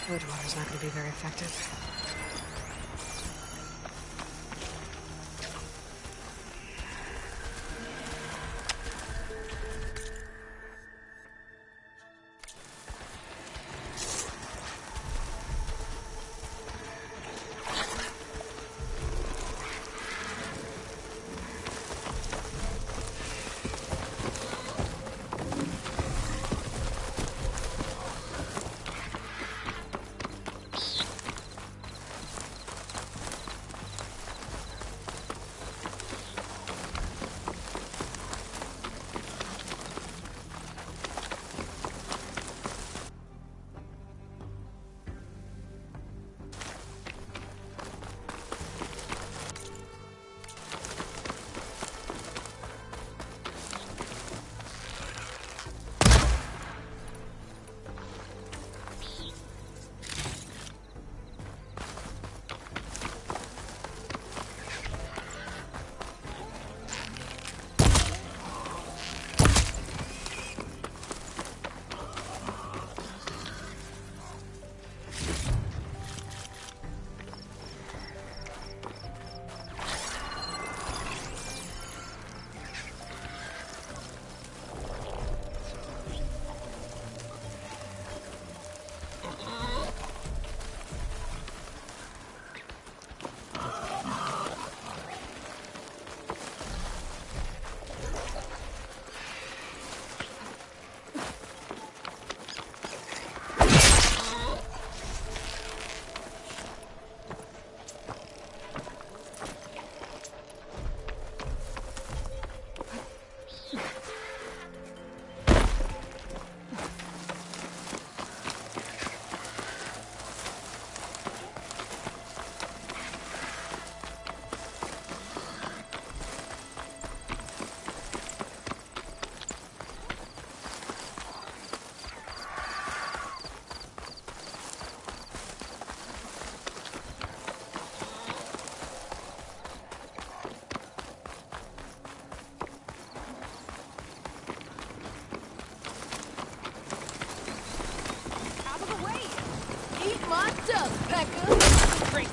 Bridgewater's not going to be very effective.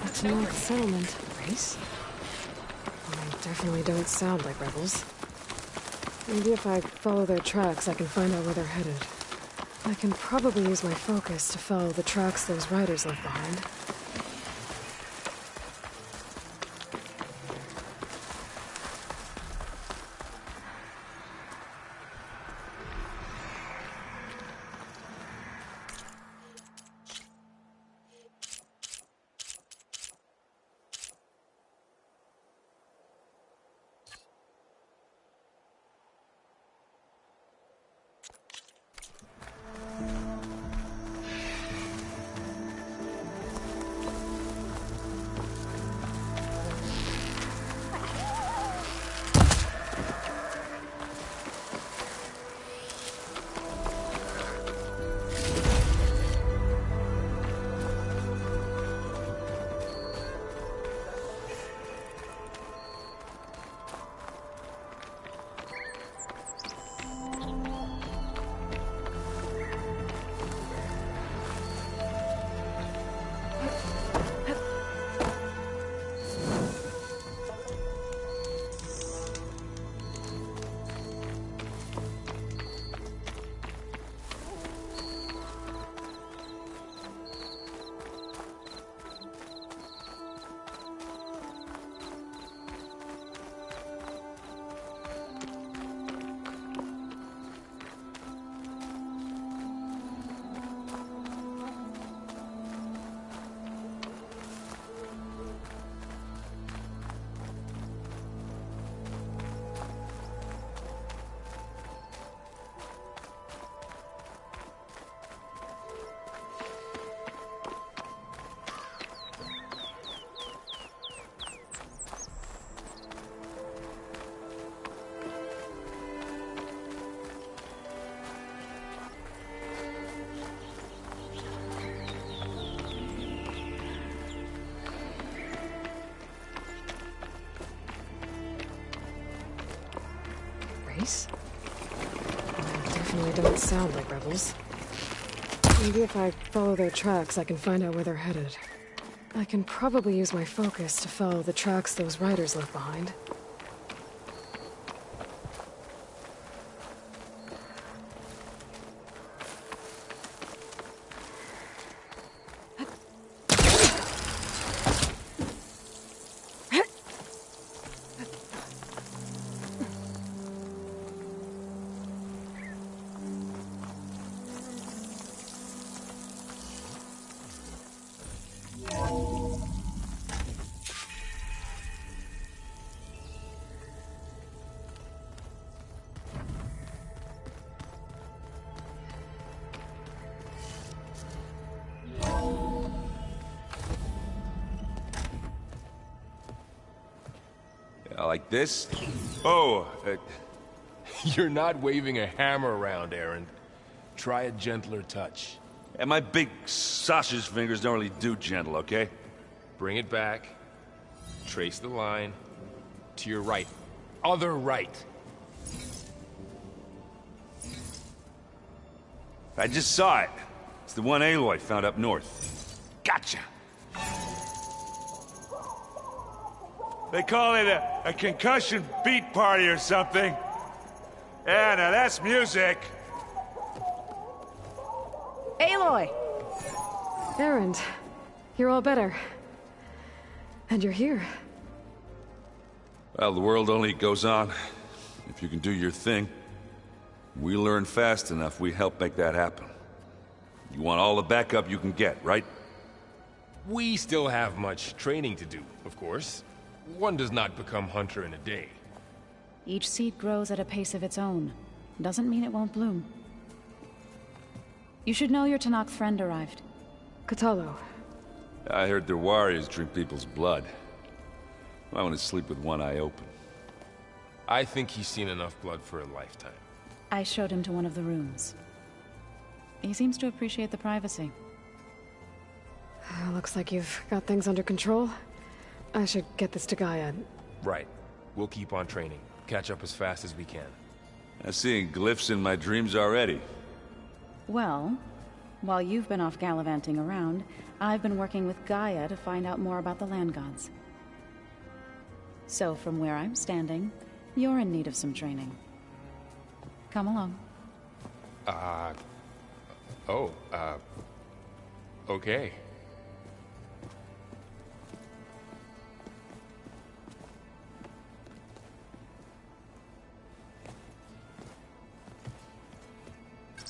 That's North Settlement. Race? They definitely don't sound like rebels. Maybe if I follow their tracks, I can find out where they're headed. I can probably use my focus to follow the tracks those riders left behind. Race? They definitely don't sound like rebels. Maybe if I follow their tracks, I can find out where they're headed. I can probably use my focus to follow the tracks those riders left behind. Like this? Oh, You're not waving a hammer around, Erend. Try a gentler touch. and my big sausage fingers don't really do gentle, okay? Bring it back. Trace the line. To your right. Other right. I just saw it. It's the one Aloy found up north. Gotcha! They call it a concussion beat party or something. Yeah, now that's music. Aloy! Erend, you're all better. And you're here. Well, the world only goes on if you can do your thing. We learn fast enough, we help make that happen. You want all the backup you can get, right? We still have much training to do, of course. One does not become hunter in a day. Each seed grows at a pace of its own. Doesn't mean it won't bloom. You should know your Tenakth friend arrived. Kotallo. I heard their warriors drink people's blood. I want to sleep with one eye open. I think he's seen enough blood for a lifetime. I showed him to one of the rooms. He seems to appreciate the privacy. Looks like you've got things under control. I should get this to Gaia. Right. We'll keep on training. Catch up as fast as we can. I'm seeing glyphs in my dreams already. Well, while you've been off gallivanting around, I've been working with Gaia to find out more about the land gods. So from where I'm standing, you're in need of some training. Come along. Okay.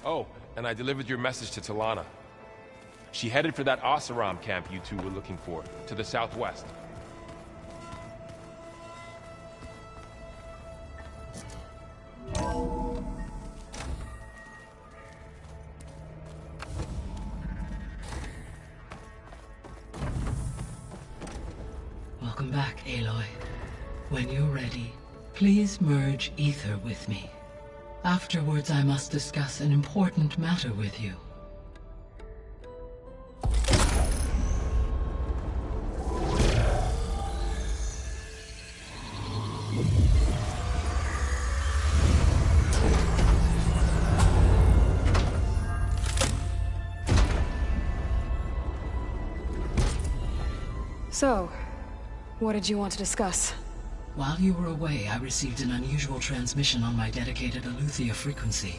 Oh, and I delivered your message to Talana. She headed for that Oseram camp you two were looking for, to the southwest. Welcome back, Aloy. When you're ready, please merge ether with me. Afterwards, I must discuss an important matter with you. So, what did you want to discuss? While you were away, I received an unusual transmission on my dedicated Aletheia frequency.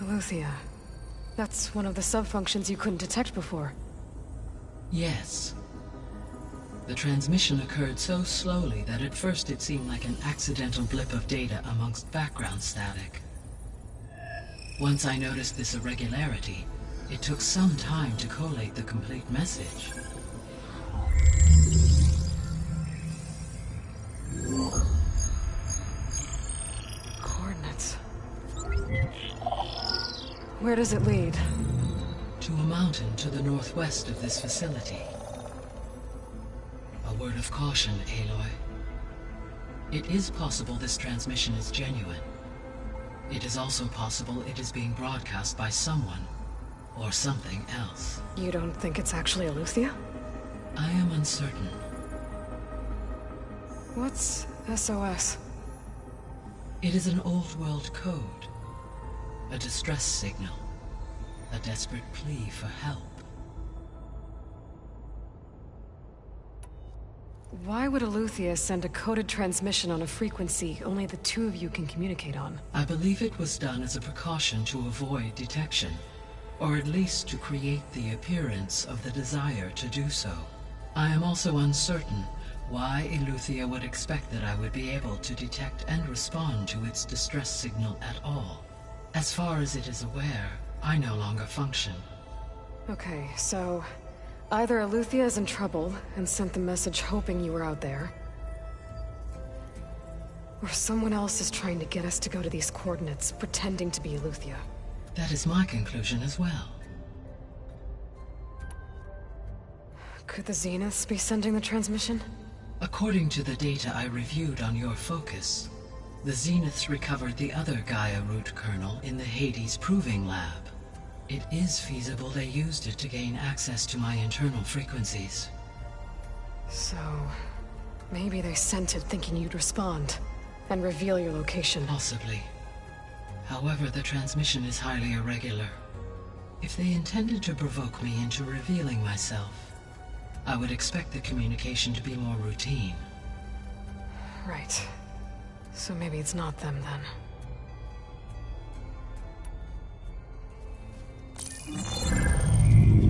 Aletheia. That's one of the sub-functions you couldn't detect before. Yes. The transmission occurred so slowly that at first it seemed like an accidental blip of data amongst background static. Once I noticed this irregularity, it took some time to collate the complete message. Coordinates. Where does it lead? To a mountain to the northwest of this facility. A word of caution, Aloy. It is possible this transmission is genuine. It is also possible it is being broadcast by someone, or something else. You don't think it's actually Aletheia? I am uncertain. What's SOS? It is an old-world code. A distress signal. A desperate plea for help. Why would Eleuthia send a coded transmission on a frequency only the two of you can communicate on? I believe it was done as a precaution to avoid detection, or at least to create the appearance of the desire to do so. I am also uncertain why Eleuthia would expect that I would be able to detect and respond to its distress signal at all. As far as it is aware, I no longer function. Okay, so either Eleuthia is in trouble and sent the message hoping you were out there, or someone else is trying to get us to go to these coordinates, pretending to be Eleuthia. That is my conclusion as well. Could the Zeniths be sending the transmission? According to the data I reviewed on your focus, the Zeniths recovered the other Gaia root kernel in the Hades Proving Lab. It is feasible they used it to gain access to my internal frequencies. So, maybe they sent it thinking you'd respond, and reveal your location. Possibly. However, the transmission is highly irregular. If they intended to provoke me into revealing myself, I would expect the communication to be more routine. Right. So maybe it's not them then.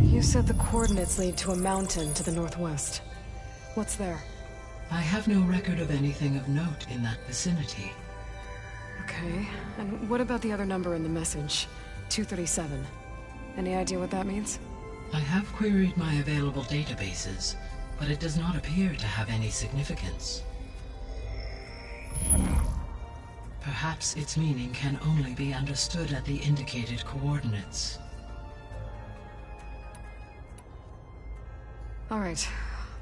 You said the coordinates lead to a mountain to the northwest. What's there? I have no record of anything of note in that vicinity. Okay, and what about the other number in the message? 237. Any idea what that means? I have queried my available databases, but it does not appear to have any significance. Perhaps its meaning can only be understood at the indicated coordinates. All right,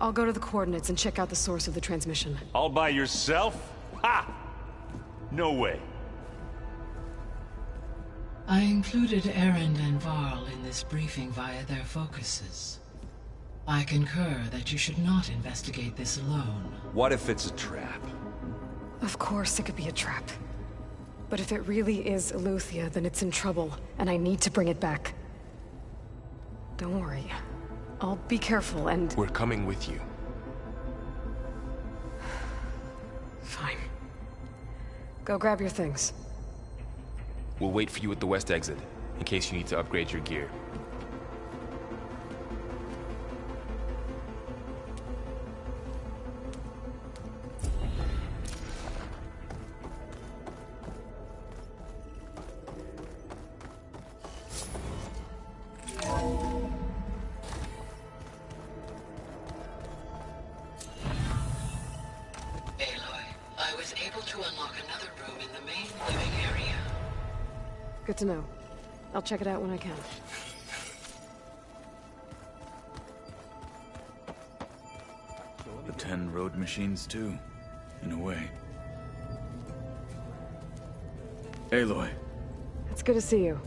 I'll go to the coordinates and check out the source of the transmission. All by yourself? Ha! No way. I included Erend and Varl in this briefing via their focuses. I concur that you should not investigate this alone. What if it's a trap? Of course it could be a trap. But if it really is Eleuthia, then it's in trouble, and I need to bring it back. Don't worry. I'll be careful and... We're coming with you. Fine. Go grab your things. We'll wait for you at the west exit, in case you need to upgrade your gear. Good to know. I'll check it out when I can. The 10 road machines too, in a way. Aloy. It's good to see you.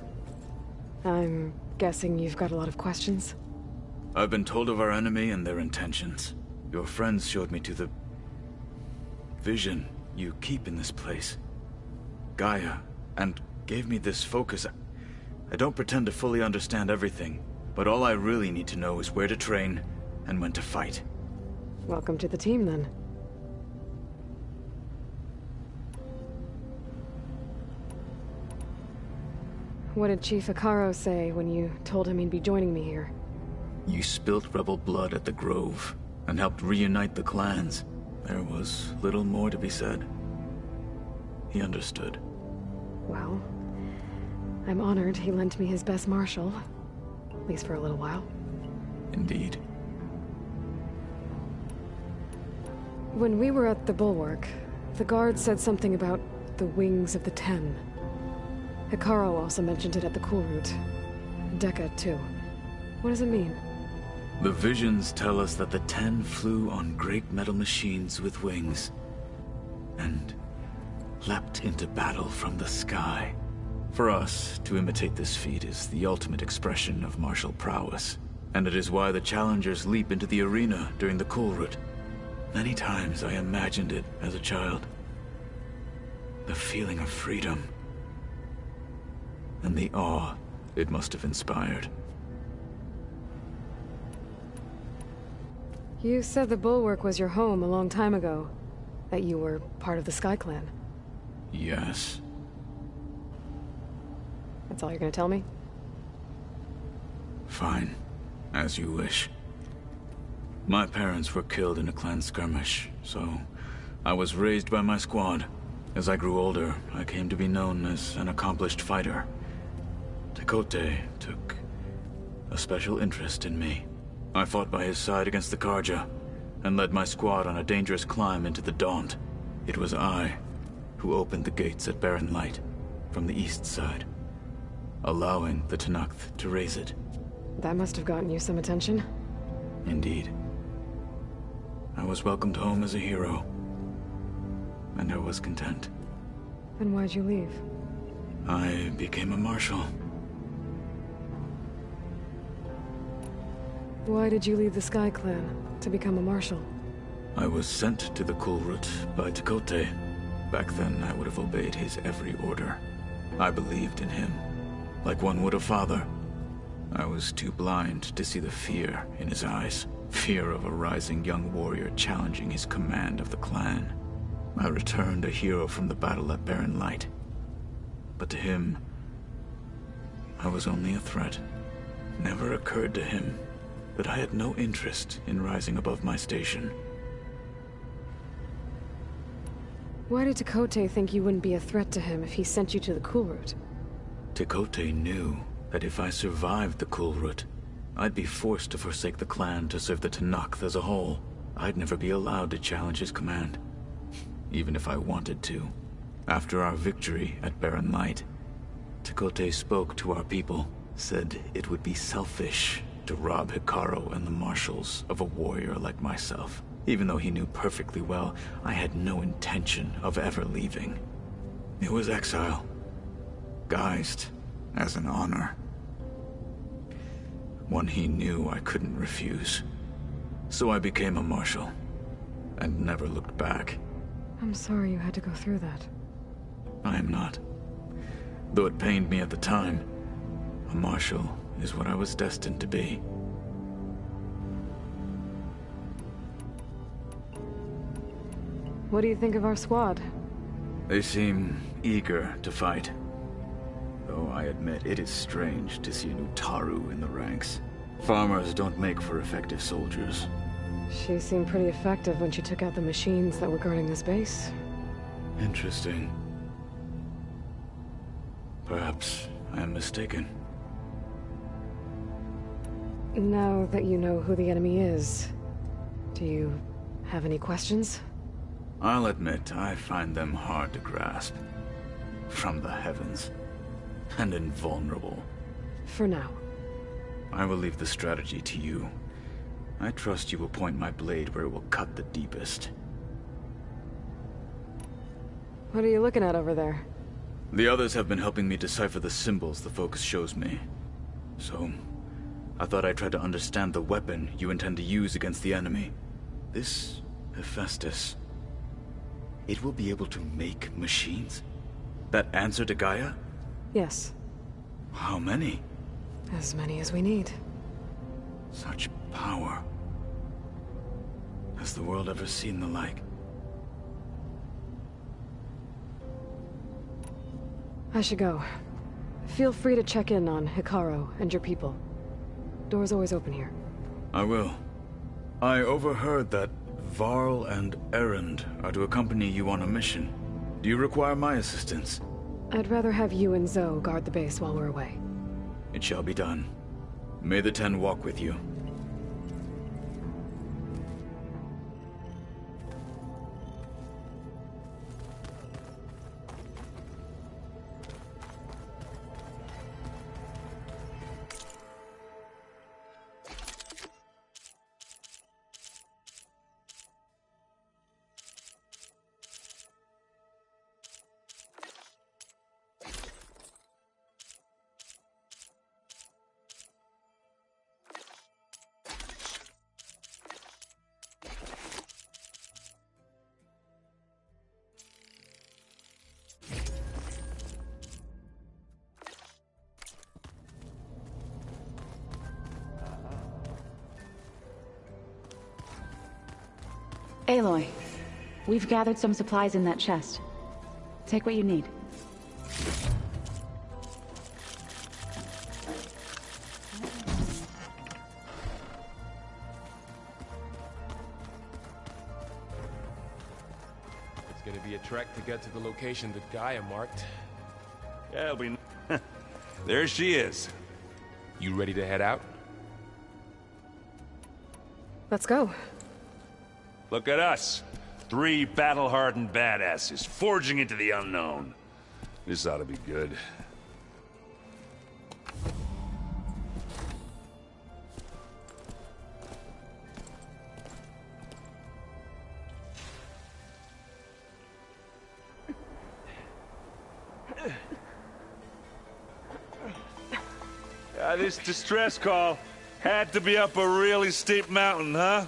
I'm guessing you've got a lot of questions? I've been told of our enemy and their intentions. Your friends showed me to the... vision you keep in this place. Gaia, and gave me this focus. I don't pretend to fully understand everything, but all I really need to know is where to train and when to fight. Welcome to the team, then. What did Chief Hekarro say when you told him he'd be joining me here? You spilt rebel blood at the Grove, and helped reunite the clans. There was little more to be said. He understood. Well, I'm honored he lent me his best marshal. At least for a little while. Indeed. When we were at the Bulwark, the guard said something about the Wings of the Ten. Hekarro also mentioned it at the Cool Route. Dekka, too. What does it mean? The visions tell us that the 10 flew on great metal machines with wings, and leapt into battle from the sky. For us, to imitate this feat is the ultimate expression of martial prowess, and it is why the challengers leap into the arena during the Cool Route. Many times I imagined it as a child. The feeling of freedom. And the awe it must have inspired. You said the Bulwark was your home a long time ago. That you were part of the Sky Clan. Yes. That's all you're gonna tell me? Fine. As you wish. My parents were killed in a clan skirmish, so I was raised by my squad. As I grew older, I came to be known as an accomplished fighter. Tekote took a special interest in me. I fought by his side against the Carja, and led my squad on a dangerous climb into the Daunt. It was I who opened the gates at Barren Light from the east side, allowing the Tenakth to raise it. That must have gotten you some attention. Indeed. I was welcomed home as a hero, and I was content. Then why'd you leave? I became a marshal. Why did you leave the Sky Clan to become a marshal? I was sent to the Kulrut by Tekote. Back then, I would have obeyed his every order. I believed in him, like one would a father. I was too blind to see the fear in his eyes. Fear of a rising young warrior challenging his command of the clan. I returned a hero from the battle at Barren Light. But to him, I was only a threat. Never occurred to him that I had no interest in rising above my station. Why did Tekote think you wouldn't be a threat to him if he sent you to the Kulrut? Tekote knew that if I survived the Kulrut, I'd be forced to forsake the clan to serve the Tenakth as a whole. I'd never be allowed to challenge his command, even if I wanted to. After our victory at Barren Light, Tekote spoke to our people, said it would be selfish to rob Hekarro and the marshals of a warrior like myself, even though he knew perfectly well I had no intention of ever leaving. It was exile, guised as an honor. One he knew I couldn't refuse. So I became a marshal, and never looked back. I'm sorry you had to go through that. I am not. Though it pained me at the time, a marshal is what I was destined to be. What do you think of our squad? They seem eager to fight. Though I admit it is strange to see a new Taru in the ranks. Farmers don't make for effective soldiers. She seemed pretty effective when she took out the machines that were guarding this base. Interesting. Perhaps I am mistaken. Now that you know who the enemy is, do you have any questions? I'll admit I find them hard to grasp. From the heavens. And invulnerable. For now. I will leave the strategy to you. I trust you will point my blade where it will cut the deepest. What are you looking at over there? The others have been helping me decipher the symbols the focus shows me. So, I thought I'd try to understand the weapon you intend to use against the enemy. This Hephaestus, it will be able to make machines? That answer to Gaia? Yes. How many? As many as we need. Such power. Has the world ever seen the like? I should go. Feel free to check in on Hekarro and your people. Door's always open here. I will. I overheard that Varl and Erend are to accompany you on a mission. Do you require my assistance? I'd rather have you and Zoe guard the base while we're away. It shall be done. May the Ten walk with you. Aloy, we've gathered some supplies in that chest. Take what you need. It's gonna be a trek to get to the location that Gaia marked. Yeah, it'll be... There she is. You ready to head out? Let's go. Look at us. 3 battle-hardened badasses forging into the unknown. This ought to be good. This distress call had to be up a really steep mountain, huh?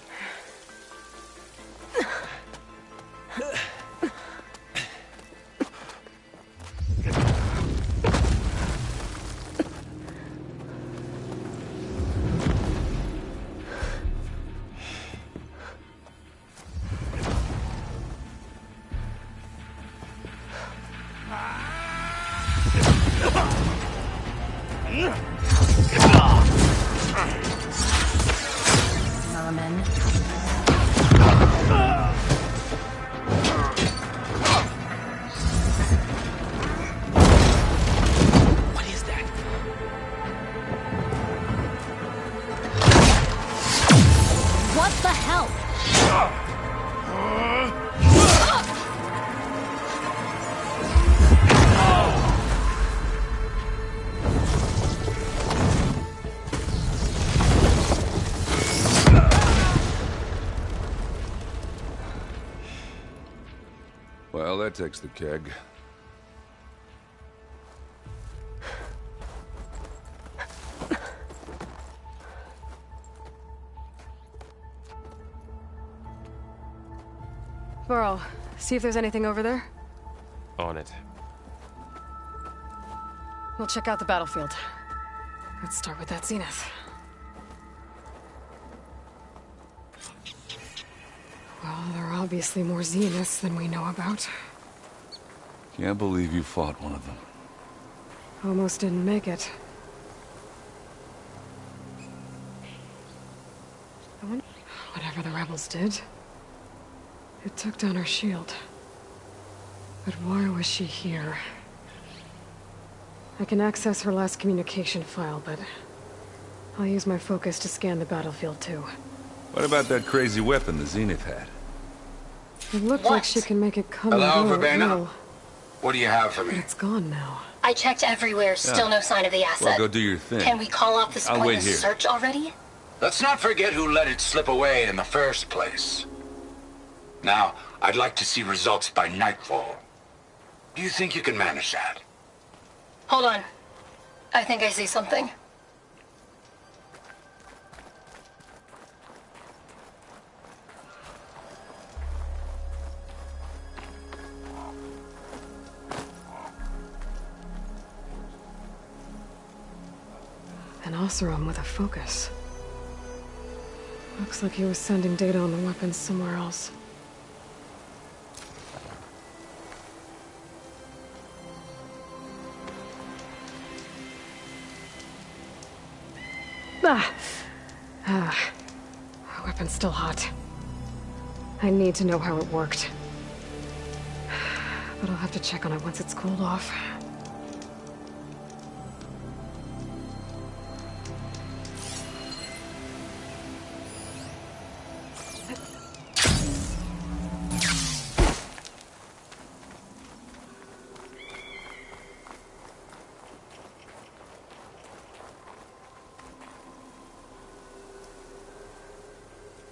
Well, that takes the keg. Varl, see if there's anything over there. On it. We'll check out the battlefield. Let's start with that Zenith. Well, there are obviously more Zeniths than we know about. Can't believe you fought one of them. Almost didn't make it. I wonder... Whatever the rebels did, it took down her shield. But why was she here? I can access her last communication file, but I'll use my focus to scan the battlefield too. What about that crazy weapon the Zenith had? It looked like she can make it come Hello, and go at Verbena? will, What do you have for but me? it's gone now. I checked everywhere, still no sign of the asset. Well, go do your thing. Can we call off this I'll wait pointless here. search already? Let's not forget who let it slip away in the first place. Now, I'd like to see results by nightfall. Do you think you can manage that? Hold on. I think I see something. An Oseram with a focus. Looks like he was sending data on the weapons somewhere else. Our weapon's still hot. I need to know how it worked. But I'll have to check on it once it's cooled off.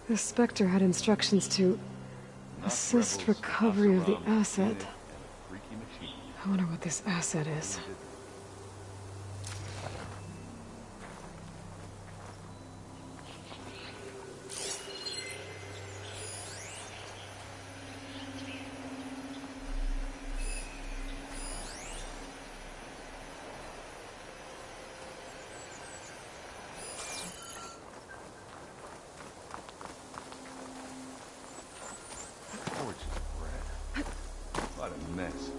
The Spectre had instructions to assist recovery of the asset. I wonder what this asset is. mess.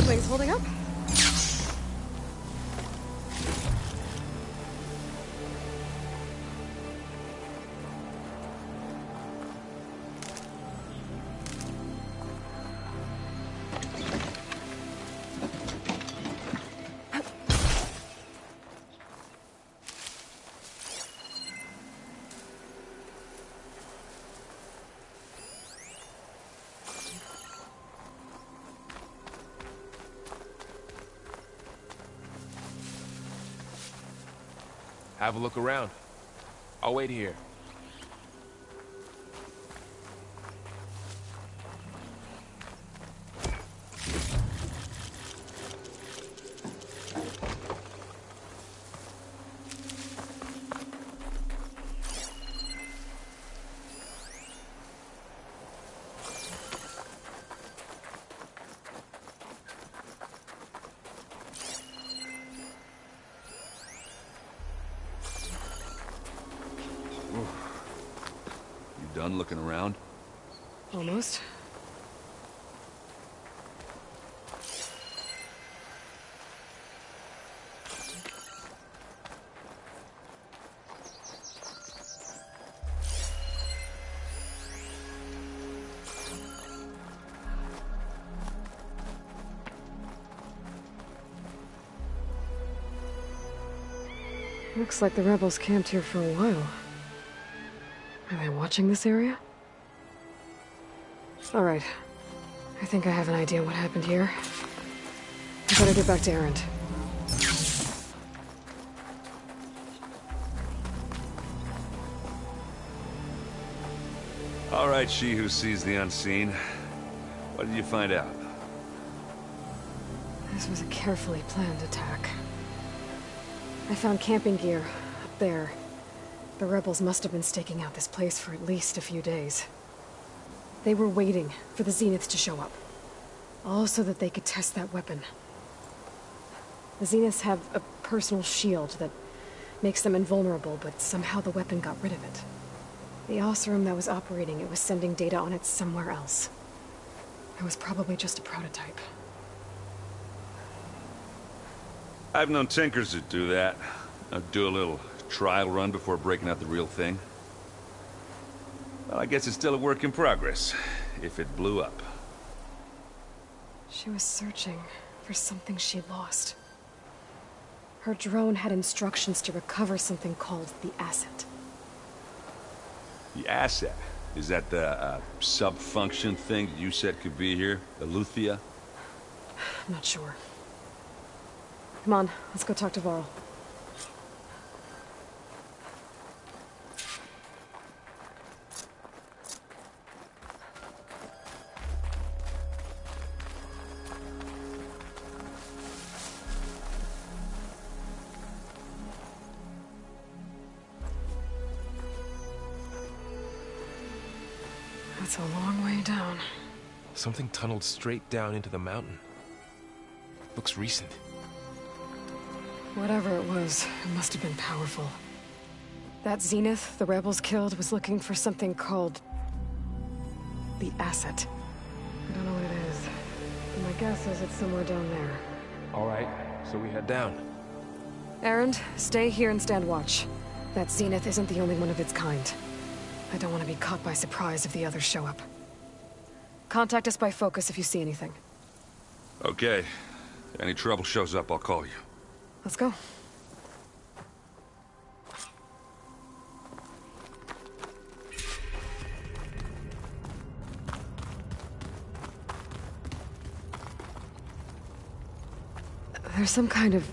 Wings holding up? Have a look around. I'll wait here. Done looking around? Almost. Looks like the rebels camped here for a while. Are they watching this area? All right. I think I have an idea what happened here. I better get back to Erend. All right, she who sees the unseen. What did you find out? This was a carefully planned attack. I found camping gear up there. The rebels must have been staking out this place for at least a few days. They were waiting for the Zeniths to show up. All so that they could test that weapon. The Zeniths have a personal shield that makes them invulnerable, but somehow the weapon got rid of it. The Oseram that was operating it was sending data on it somewhere else. It was probably just a prototype. I've known tinkers that do that. I'd do a little trial run before breaking out the real thing. Well, I guess it's still a work in progress, if it blew up. She was searching for something she lost. Her drone had instructions to recover something called the Asset. The Asset? Is that the sub-function thing that you said could be here? The Luthia? I'm not sure. Come on, let's go talk to Varl. That's a long way down. Something tunneled straight down into the mountain. Looks recent. Whatever it was, it must have been powerful. That Zenith the rebels killed was looking for something called the Asset. I don't know what it is, but my guess is it's somewhere down there. All right, so we head down. Erend, stay here and stand watch. That Zenith isn't the only one of its kind. I don't want to be caught by surprise if the others show up. Contact us by focus if you see anything. Okay. If any trouble shows up, I'll call you. Let's go. There's some kind of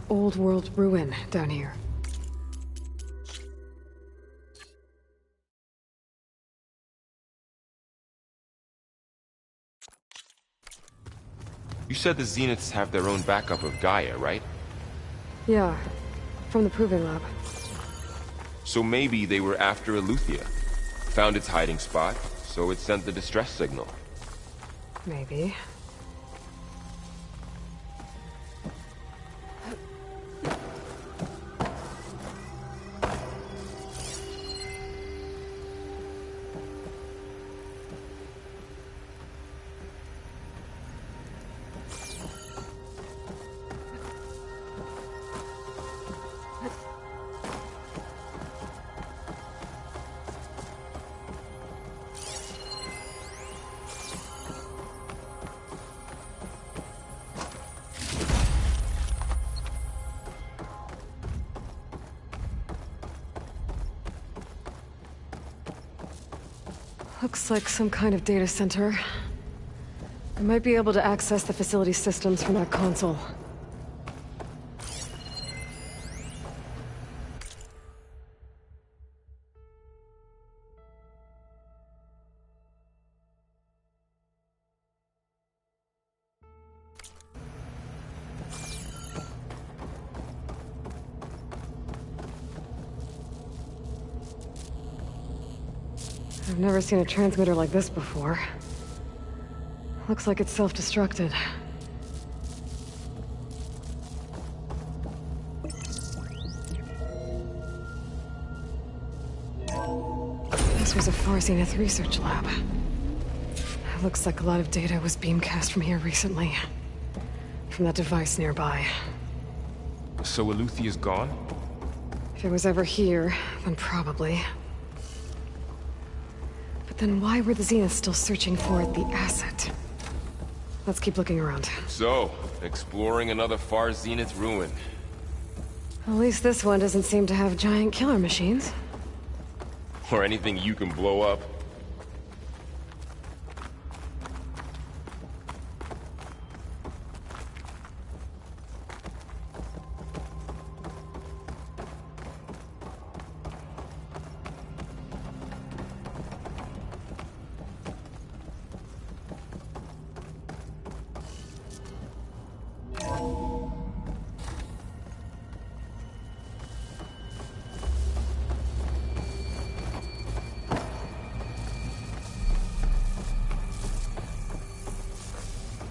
old world ruin down here. You said the Zeniths have their own backup of Gaia, right? Yeah, from the Proving Lab. So maybe they were after Eleuthia. Found its hiding spot, so it sent the distress signal. Maybe. Looks like some kind of data center. I might be able to access the facility systems from that console. I've never seen a transmitter like this before. Looks like it's self-destructed. This was a Far Zenith research lab. Looks like a lot of data was beamcast from here recently. From that device nearby. So Eleuthia's gone? If it was ever here, then probably. But then why were the Zeniths still searching for the asset? Let's keep looking around. So, exploring another Far Zenith ruin. At least this one doesn't seem to have giant killer machines. Or anything you can blow up.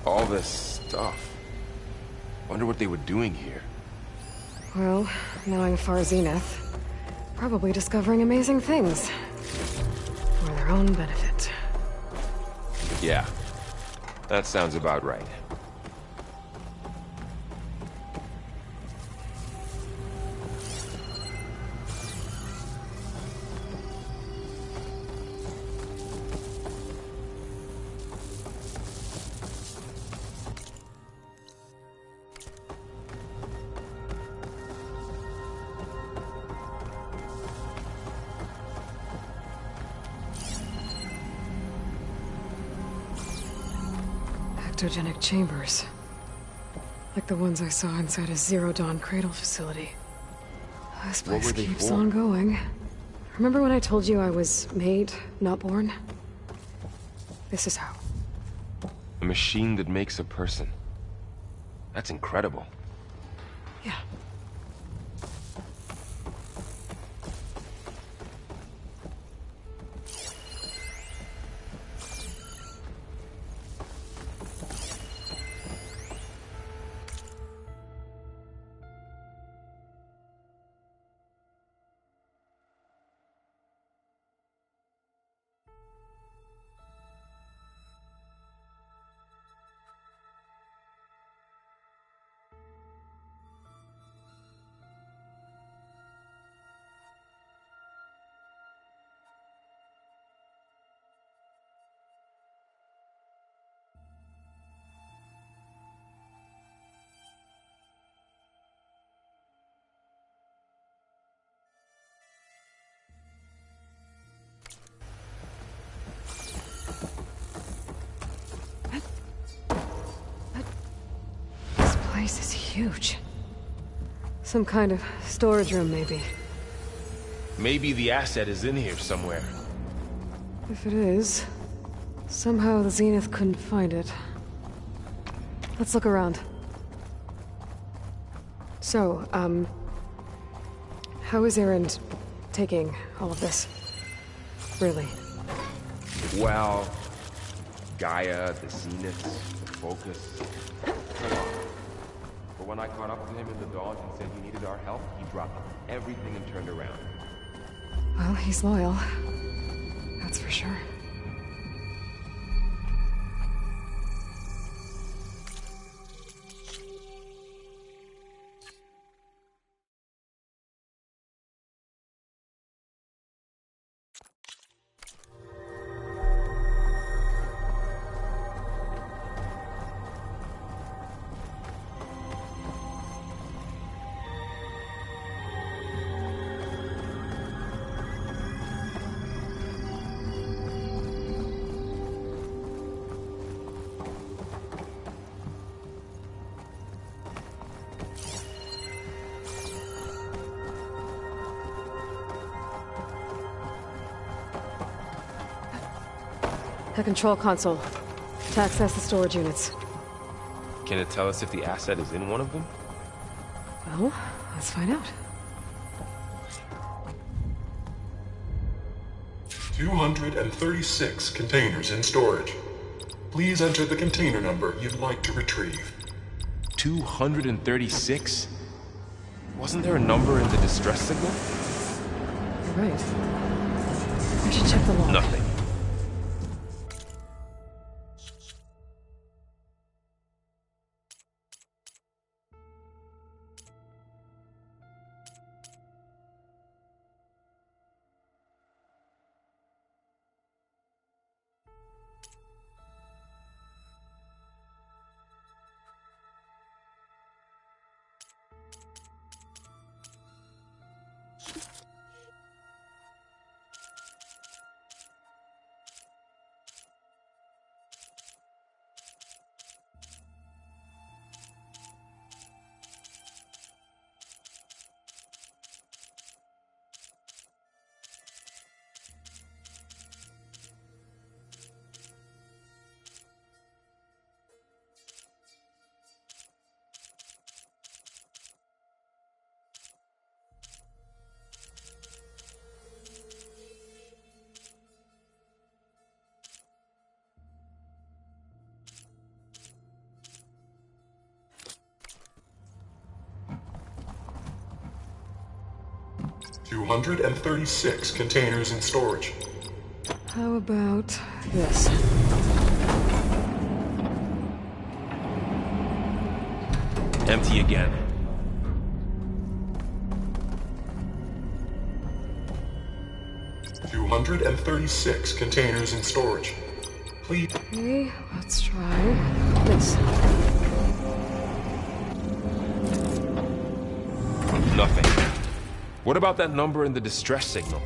All this stuff. Wonder what they were doing here. Well, knowing Far Zenith, probably discovering amazing things. For their own benefit. Yeah, that sounds about right. Ectogenic chambers. Like the ones I saw inside a Zero Dawn Cradle facility. This What place were they keeps for? on going. Remember when I told you I was made, not born? This is how. A machine that makes a person. That's incredible. Yeah. This place is huge. Some kind of storage room, maybe. Maybe the asset is in here somewhere. If it is, somehow the Zenith couldn't find it. Let's look around. So, how is Erend taking all of this? Really? Well, Gaia, the Zenith, the Focus. So on. But when I caught up to him in the dawn and said he needed our help, he dropped everything and turned around. Well, he's loyal. That's for sure. The control console. To access the storage units. Can it tell us if the asset is in one of them? Well, let's find out. 236 containers in storage. Please enter the container number you'd like to retrieve. 236? Wasn't there a number in the distress signal? You're right. I should check the log. Nothing. $236 containers in storage. How about this? Empty again. $236 containers in storage. Please. Okay, let's try this. Nothing. What about that number in the distress signal?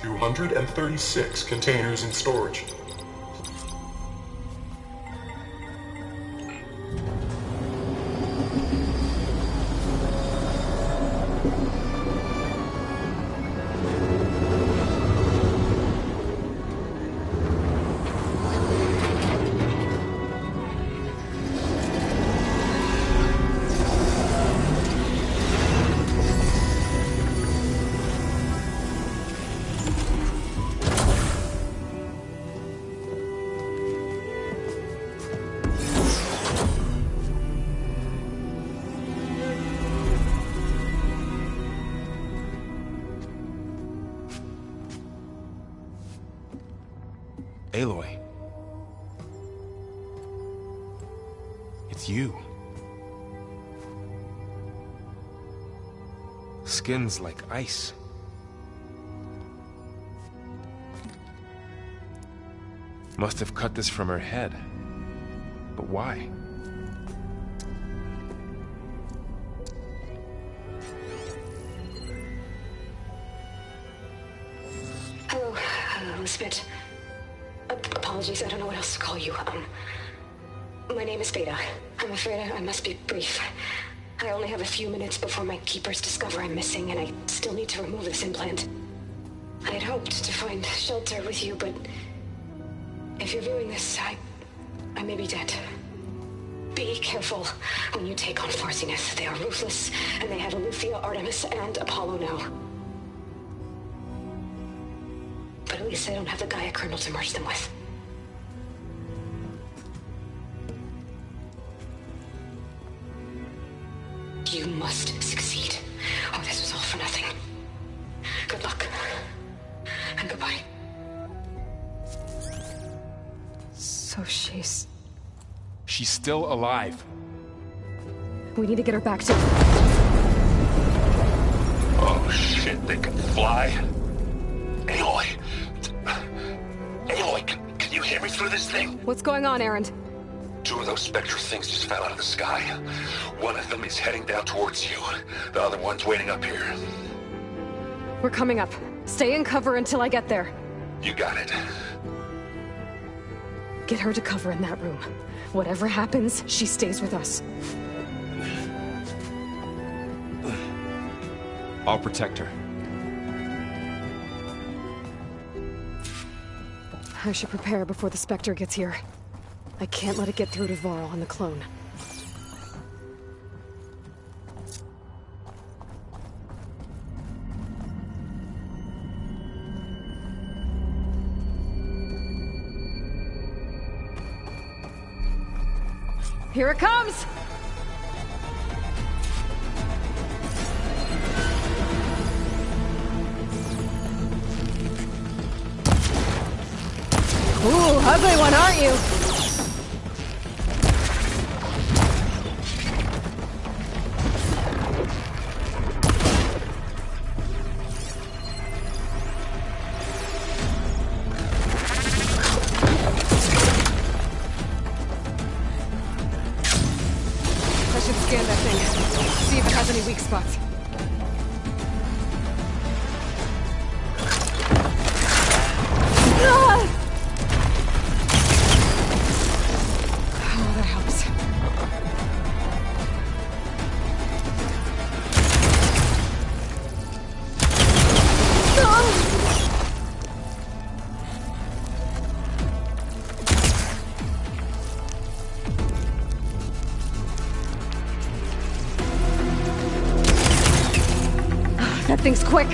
236 containers in storage. Aloy. It's you. Skin's like ice. Must have cut this from her head. But why? Hello, Elizabeth. Apologies, I don't know what else to call you. My name is Beta. I'm afraid I must be brief. I only have a few minutes before my keepers discover I'm missing, and I still need to remove this implant. I had hoped to find shelter with you, but if you're viewing this, I may be dead. Be careful when you take on Far Zenith. They are ruthless, and they have Eleuthia, Artemis, and Apollo now. But at least I don't have the Gaia kernel to merge them with. You must succeed, or this was all for nothing. Good luck. And goodbye. So she's... She's still alive. We need to get her back to... Oh shit, they can fly? Aloy! Aloy, can you hear me through this thing? What's going on, Erend? Two of those Spectre things just fell out of the sky. One of them is heading down towards you. The other one's waiting up here. We're coming up. Stay in cover until I get there. You got it. Get her to cover in that room. Whatever happens, she stays with us. I'll protect her. I should prepare before the Spectre gets here. I can't let it get through to Varl and the clone. Here it comes! Ooh, ugly one, aren't you? I should scan that thing. See if it has any weak spots. Ah! Oh, that helps. That thing's quick.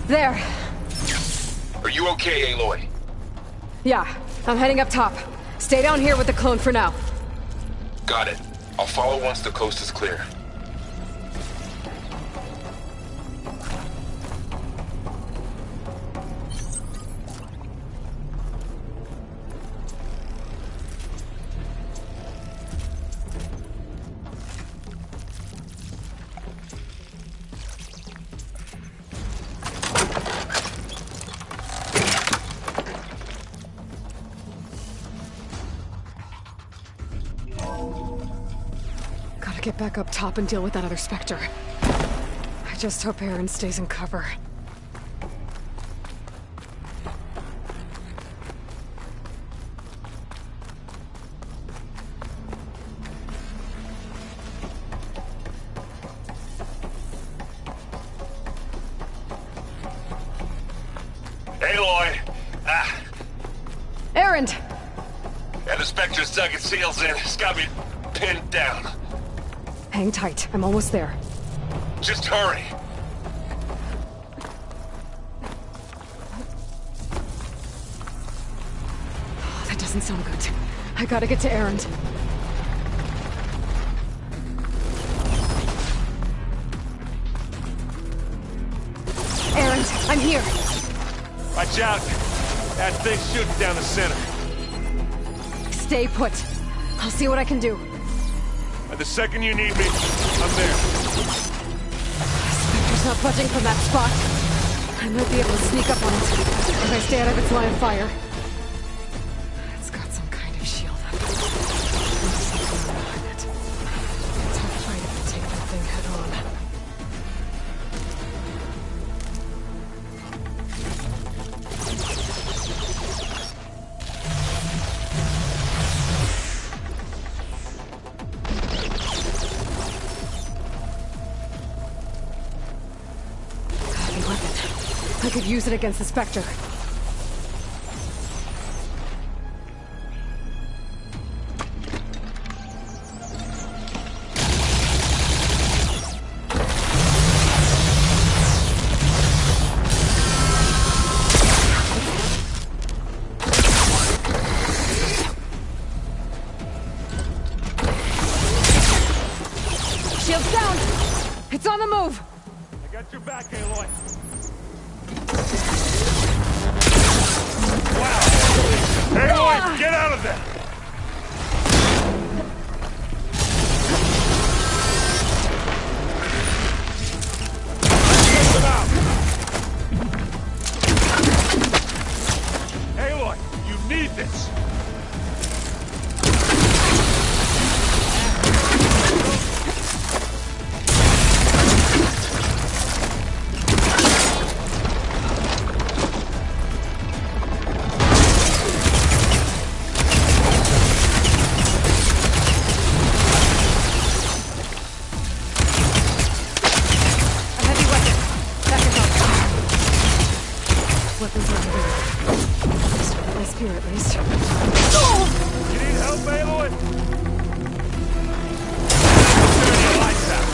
There. Are you okay, Aloy? Yeah, I'm heading up top. Stay down here with the clone for now. Got it. I'll follow once the coast is clear. Get back up top and deal with that other Spectre. I just hope Aaron stays in cover. Aloy! Aaron! And the Spectre's dug its heels in. It's got me pinned down. Hang tight. I'm almost there. Just hurry. That doesn't sound good. I gotta get to Aaron. Aaron, I'm here. Watch out. That thing's shooting down the center. Stay put. I'll see what I can do. And the second you need me, I'm there. Spectre's not budging from that spot. I might be able to sneak up on it if I stay out of its line of fire. It's got some kind of shield up. There's something behind it. It's a fight if I take that thing head on. I could use it against the Spectre. Shield's down! It's on the move! I got your back, Aloy. Aloy, get out of there! Get them out! Aloy, you need this! Weapons are ready. Start with my spear at least. You need help, Aloy? Turn your lights out.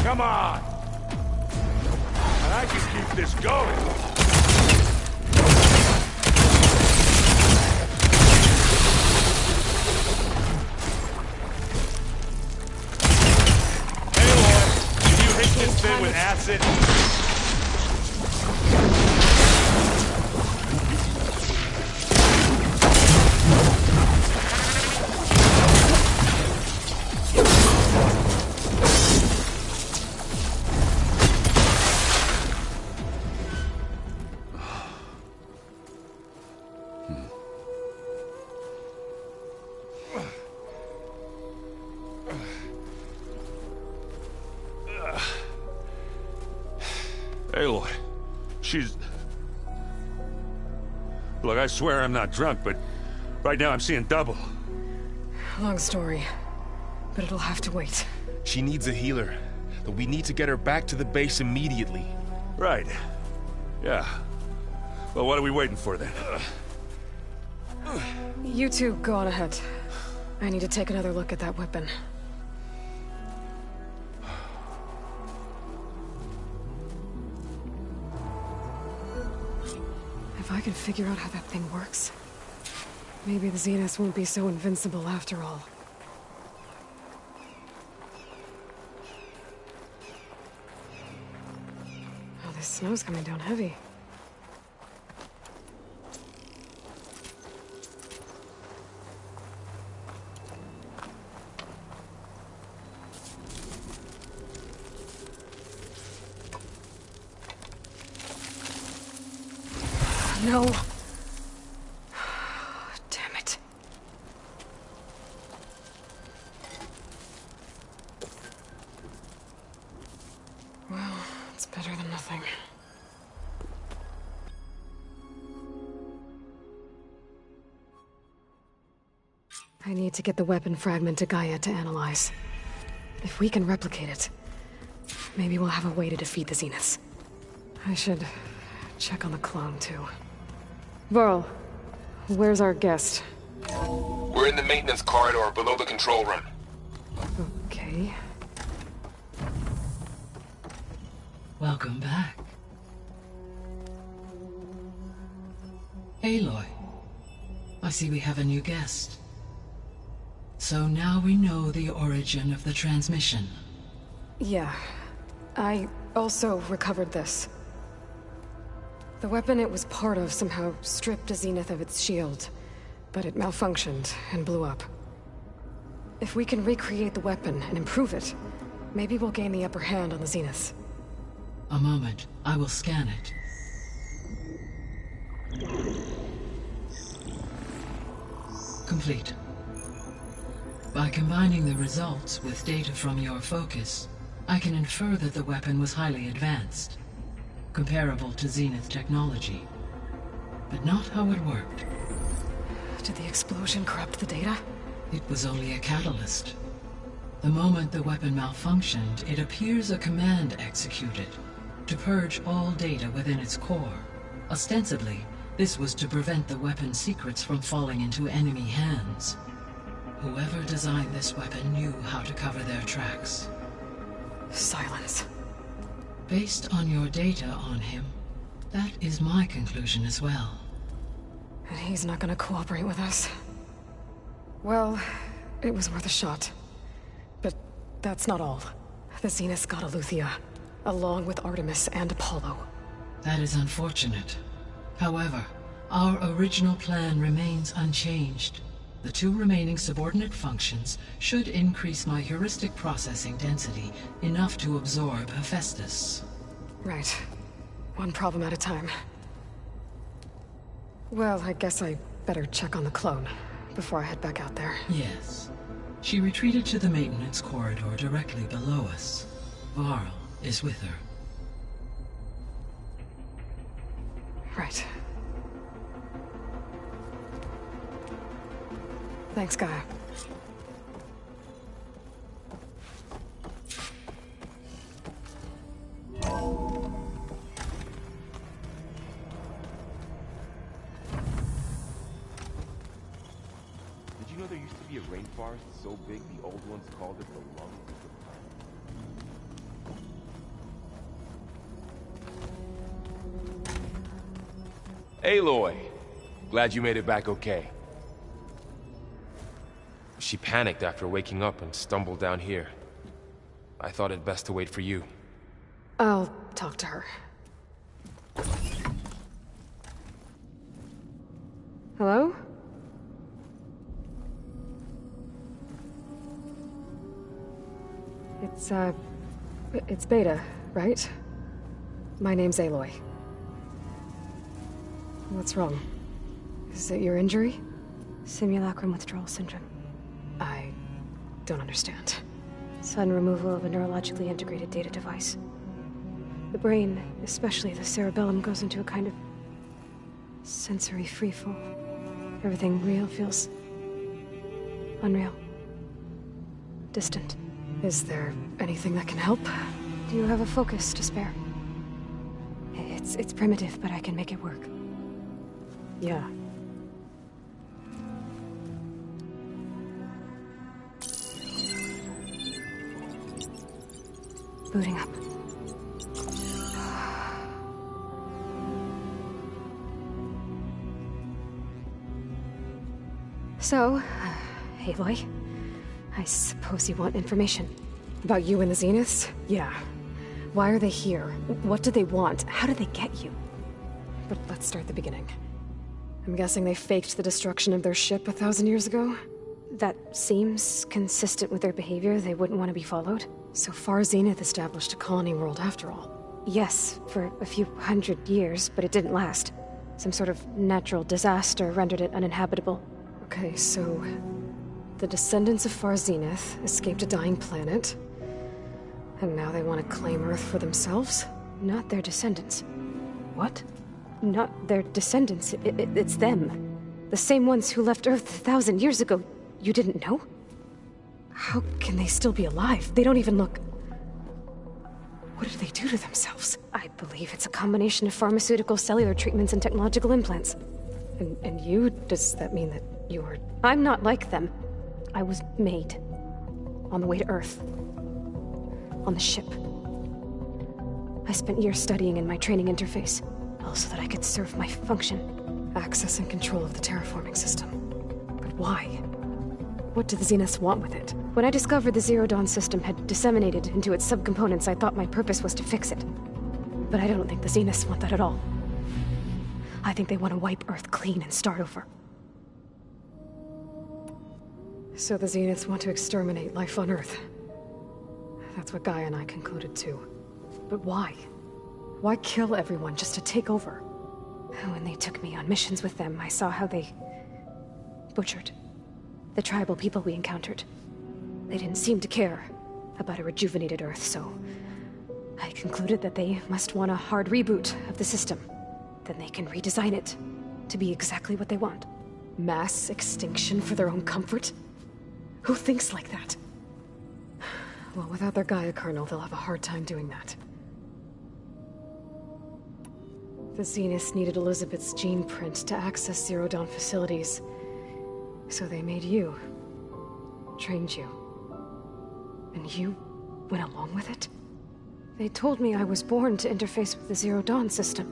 Come on! And I can keep this going! Aloy, can you hit this thing with acid? Aloy, she's... Look, I swear I'm not drunk, but right now I'm seeing double. Long story, but it'll have to wait. She needs a healer, but we need to get her back to the base immediately. Right. Yeah. Well, what are we waiting for then? You two go on ahead. I need to take another look at that weapon. If I can figure out how that thing works, maybe the Zeniths won't be so invincible after all. Oh, this snow's coming down heavy. No. Damn it. Well, it's better than nothing. I need to get the weapon fragment to Gaia to analyze. If we can replicate it, maybe we'll have a way to defeat the Zeniths. I should check on the clone, too. Varl, where's our guest? We're in the maintenance corridor below the control room. Okay. Welcome back. Aloy, I see we have a new guest. So now we know the origin of the transmission. Yeah. I also recovered this. The weapon it was part of somehow stripped a Zenith of its shield, but it malfunctioned and blew up. If we can recreate the weapon and improve it, maybe we'll gain the upper hand on the Zeniths. A moment, I will scan it. Complete. By combining the results with data from your focus, I can infer that the weapon was highly advanced, comparable to Zenith technology, but not how it worked. Did the explosion corrupt the data? It was only a catalyst. The moment the weapon malfunctioned, it appears a command executed to purge all data within its core. Ostensibly, this was to prevent the weapon's secrets from falling into enemy hands. Whoever designed this weapon knew how to cover their tracks. Silence. Based on your data on him, that is my conclusion as well. And he's not gonna cooperate with us. Well, it was worth a shot. But that's not all. The Zeniths got Eleuthia, along with Artemis and Apollo. That is unfortunate. However, our original plan remains unchanged. The 2 remaining subordinate functions should increase my heuristic processing density enough to absorb Hephaestus. Right. One problem at a time. Well, I guess I better check on the clone before I head back out there. Yes. She retreated to the maintenance corridor directly below us. Varl is with her. Right. Thanks, Gaia. Did you know there used to be a rainforest so big the old ones called it the lungs of the planet? Aloy! Glad you made it back okay. She panicked after waking up and stumbled down here. I thought it best to wait for you. I'll talk to her. Hello? It's Beta, right? My name's Aloy. What's wrong? Is it your injury? Simulacrum withdrawal syndrome. don't understand. Sudden removal of a neurologically integrated data device. The brain, especially the cerebellum, goes into a kind of sensory freefall. Everything real feels unreal. Distant. Is there anything that can help? Do you have a focus to spare? It's primitive, but I can make it work. Yeah. Booting up. So, Aloy, I suppose you want information. About you and the Zeniths? Yeah. Why are they here? What do they want? How did they get you? But let's start at the beginning. I'm guessing they faked the destruction of their ship 1,000 years ago? That seems consistent with their behavior. They wouldn't want to be followed. So far, Zenith established a colony world after all. Yes, for a few hundred years, but it didn't last. Some sort of natural disaster rendered it uninhabitable. Okay, so the descendants of Far Zenith escaped a dying planet, and now they want to claim Earth for themselves? Not their descendants. What? Not their descendants. It's them. The same ones who left Earth 1,000 years ago. You didn't know? How can they still be alive? They don't even look... What did they do to themselves? I believe it's a combination of pharmaceutical, cellular treatments, and technological implants. And you? Does that mean that you were... I'm not like them. I was made. On the way to Earth. On the ship. I spent years studying in my training interface, all so that I could serve my function. Access and control of the terraforming system. But why? What do the Zeniths want with it? When I discovered the Zero Dawn system had disseminated into its subcomponents, I thought my purpose was to fix it. But I don't think the Zeniths want that at all. I think they want to wipe Earth clean and start over. So the Zeniths want to exterminate life on Earth. That's what Gaia and I concluded too. But why? Why kill everyone just to take over? When they took me on missions with them, I saw how they butchered the tribal people we encountered. They didn't seem to care about a rejuvenated Earth, so I concluded that they must want a hard reboot of the system. Then they can redesign it to be exactly what they want. Mass extinction for their own comfort? Who thinks like that? Well, without their Gaia kernel, they'll have a hard time doing that. The Zeniths needed Elizabeth's gene print to access Zero Dawn facilities. So they made you. Trained you. And you went along with it? They told me I was born to interface with the Zero Dawn system.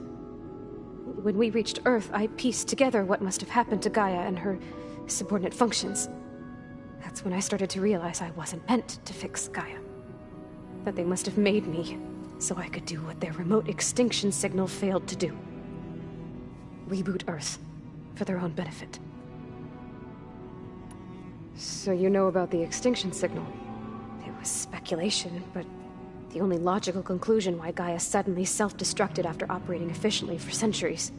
When we reached Earth, I pieced together what must have happened to Gaia and her subordinate functions. That's when I started to realize I wasn't meant to fix Gaia. That they must have made me so I could do what their remote extinction signal failed to do. Reboot Earth for their own benefit. So you know about the extinction signal? It was speculation, but the only logical conclusion why Gaia suddenly self-destructed after operating efficiently for centuries.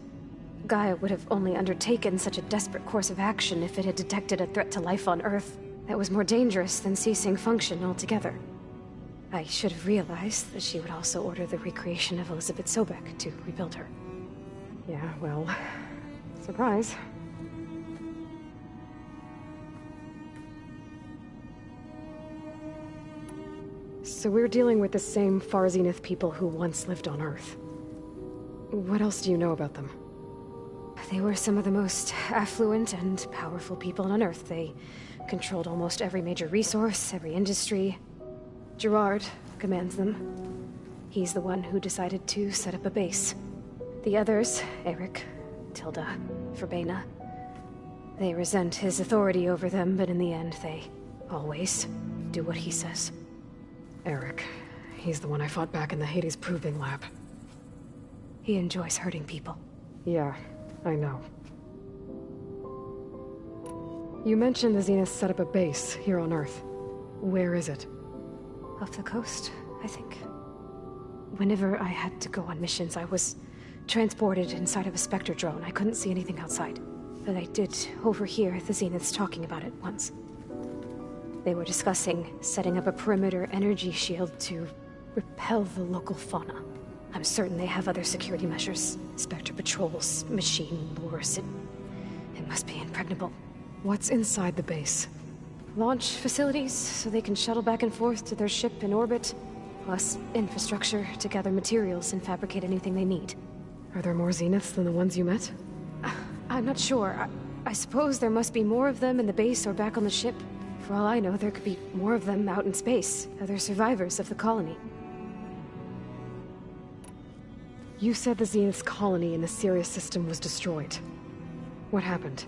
Gaia would have only undertaken such a desperate course of action if it had detected a threat to life on Earth that was more dangerous than ceasing function altogether. I should have realized that she would also order the recreation of Elizabeth Sobek to rebuild her. Yeah, well, surprise. So we're dealing with the same Far Zenith people who once lived on Earth. What else do you know about them? They were some of the most affluent and powerful people on Earth. They controlled almost every major resource, every industry. Gerard commands them. He's the one who decided to set up a base. The others, Eric, Tilda, Verbena, they resent his authority over them, but in the end, they always do what he says. Eric. He's the one I fought back in the Hades Proving Lab. He enjoys hurting people. Yeah, I know. You mentioned the Zeniths set up a base here on Earth. Where is it? Off the coast, I think. Whenever I had to go on missions, I was transported inside of a Spectre drone. I couldn't see anything outside. But I did overhear the Zeniths talking about it once. They were discussing setting up a perimeter energy shield to repel the local fauna. I'm certain they have other security measures. Spectre patrols, machine lures. It must be impregnable. What's inside the base? Launch facilities, so they can shuttle back and forth to their ship in orbit. Plus, infrastructure to gather materials and fabricate anything they need. Are there more Zeniths than the ones you met? I'm not sure. I suppose there must be more of them in the base or back on the ship. For all I know, there could be more of them out in space, other survivors of the colony. You said the Zenith's colony in the Sirius system was destroyed. What happened?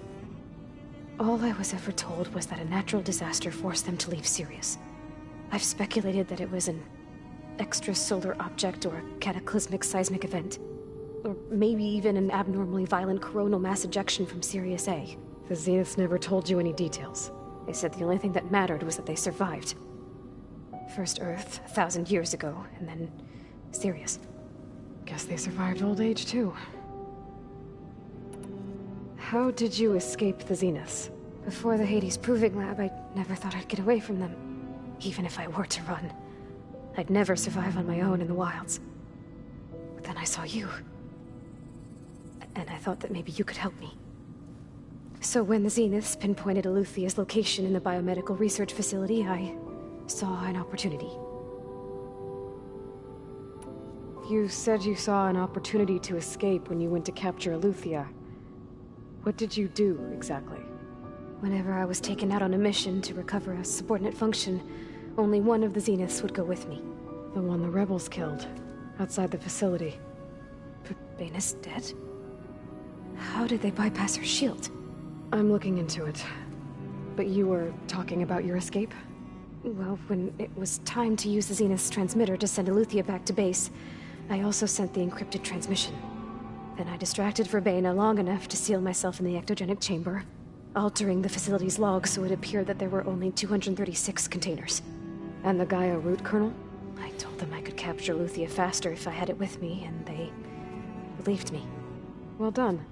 All I was ever told was that a natural disaster forced them to leave Sirius. I've speculated that it was an extrasolar object or a cataclysmic seismic event. Or maybe even an abnormally violent coronal mass ejection from Sirius A. The Zeniths never told you any details. They said the only thing that mattered was that they survived. First Earth, 1,000 years ago, and then Sirius. Guess they survived old age, too. How did you escape the Zeniths? Before the Hades Proving Lab, I never thought I'd get away from them. Even if I were to run. I'd never survive on my own in the wilds. But then I saw you. And I thought that maybe you could help me. So when the Zeniths pinpointed Eluthia's location in the biomedical research facility, I saw an opportunity. You said you saw an opportunity to escape when you went to capture Eluthia. What did you do, exactly? Whenever I was taken out on a mission to recover a subordinate function, only one of the Zeniths would go with me. The one the rebels killed, outside the facility. But Baina's dead? How did they bypass her shield? I'm looking into it. But you were talking about your escape? Well, when it was time to use the Zenith's transmitter to send Eluthia back to base, I also sent the encrypted transmission. Then I distracted Verbena long enough to seal myself in the ectogenic chamber, altering the facility's log so it appeared that there were only 236 containers. And the Gaia root kernel? I told them I could capture Eluthia faster if I had it with me, and they believed me. Well done.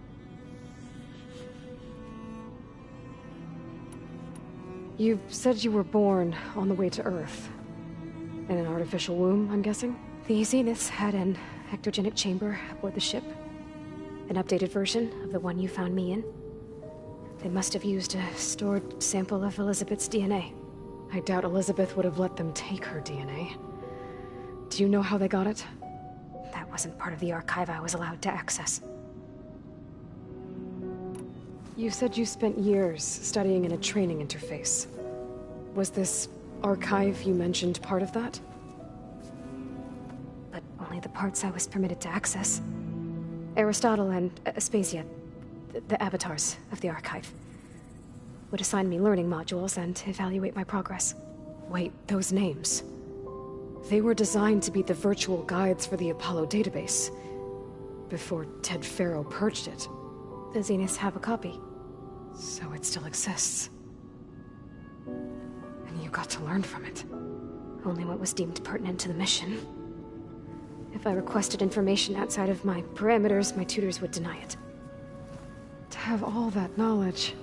You said you were born on the way to Earth. In an artificial womb, I'm guessing? The Zeniths had an ectogenic chamber aboard the ship. An updated version of the one you found me in. They must have used a stored sample of Elizabeth's DNA. I doubt Elizabeth would have let them take her DNA. Do you know how they got it? That wasn't part of the archive I was allowed to access. You said you spent years studying in a training interface. Was this archive you mentioned part of that? But only the parts I was permitted to access. Aristotle and Aspasia, the avatars of the archive, would assign me learning modules and evaluate my progress. Wait, those names. They were designed to be the virtual guides for the Apollo database, before Ted Faro purged it. The Zeniths have a copy. So it still exists. And you got to learn from it. Only what was deemed pertinent to the mission. If I requested information outside of my parameters, my tutors would deny it. To have all that knowledge,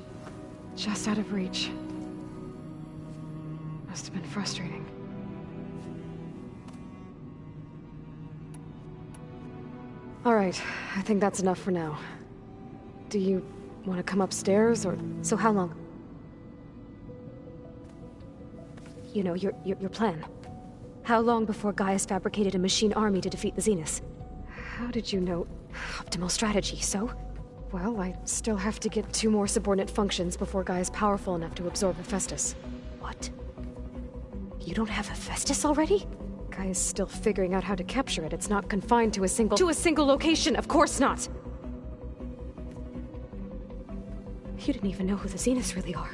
just out of reach, must have been frustrating. All right, I think that's enough for now. Do you want to come upstairs, or... So how long? You know, your plan. How long before Gaius fabricated a machine army to defeat the Zeniths? How did you know? Optimal strategy, so? Well, I still have to get 2 more subordinate functions before Gaia's powerful enough to absorb Hephaestus. What? You don't have Hephaestus already? Gaia's still figuring out how to capture it. It's not confined to a single... To a single location! Of course not! You didn't even know who the Zeniths really are.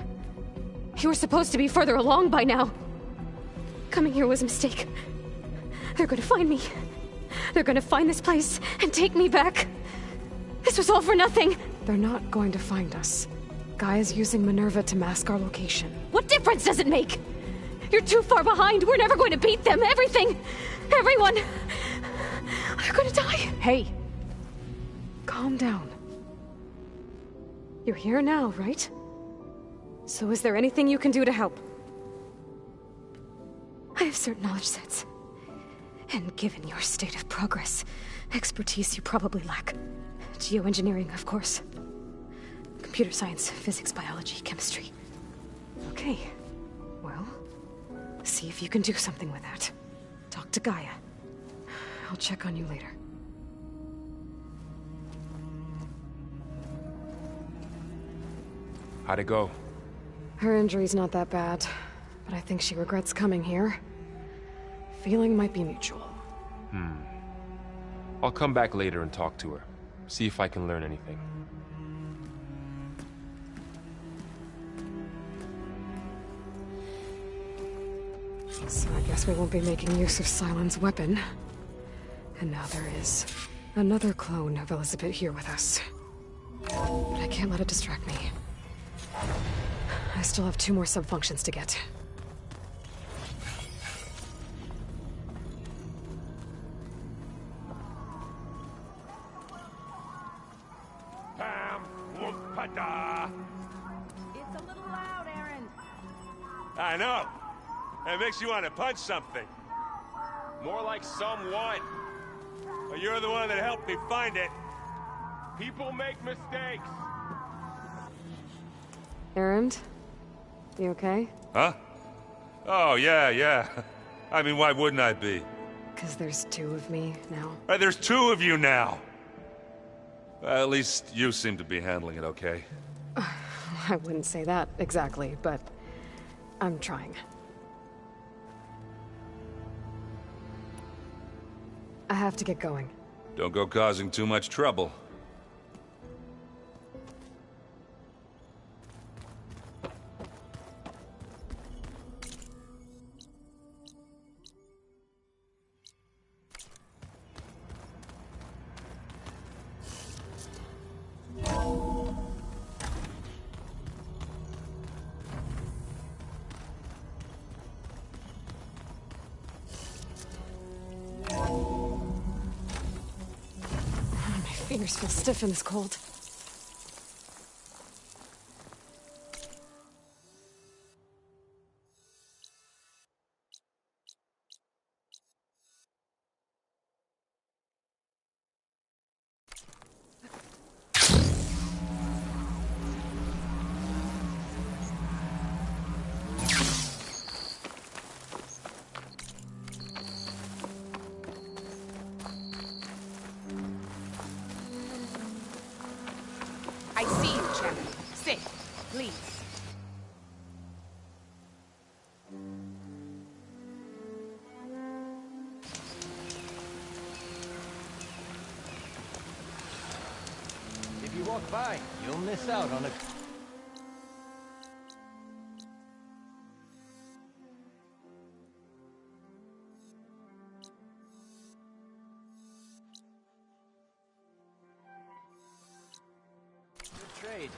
You were supposed to be further along by now. Coming here was a mistake. They're gonna find me. They're gonna find this place and take me back. This was all for nothing. They're not going to find us. Gaia's using Minerva to mask our location. What difference does it make? You're too far behind. We're never going to beat them. Everything, everyone, are gonna die. Hey, calm down. You're here now, right? So is there anything you can do to help? I have certain knowledge sets. And given your state of progress, expertise you probably lack. Geoengineering, of course. Computer science, physics, biology, chemistry. Okay. Well, see if you can do something with that. Talk to Gaia. I'll check on you later. How'd it go? Her injury's not that bad, but I think she regrets coming here. Feeling might be mutual. I'll come back later and talk to her. See if I can learn anything. So I guess we won't be making use of Sylens' weapon. And now there is another clone of Elizabeth here with us. But I can't let it distract me. I still have 2 more subfunctions to get. Pam, whoop-a-da. It's a little loud, Aaron. I know. It makes you want to punch something. More like someone. Well, you're the one that helped me find it. People make mistakes. Erend? You okay? Huh? Oh, yeah. I mean, why wouldn't I be? 'Cause there's 2 of me now. There's 2 of you now! At least you seem to be handling it okay. I wouldn't say that exactly, but I'm trying. I have to get going. Don't go causing too much trouble. My fingers feel stiff in this cold. I see you, Jack. Sit, please. If you walk by, you'll miss out on a... Good trade.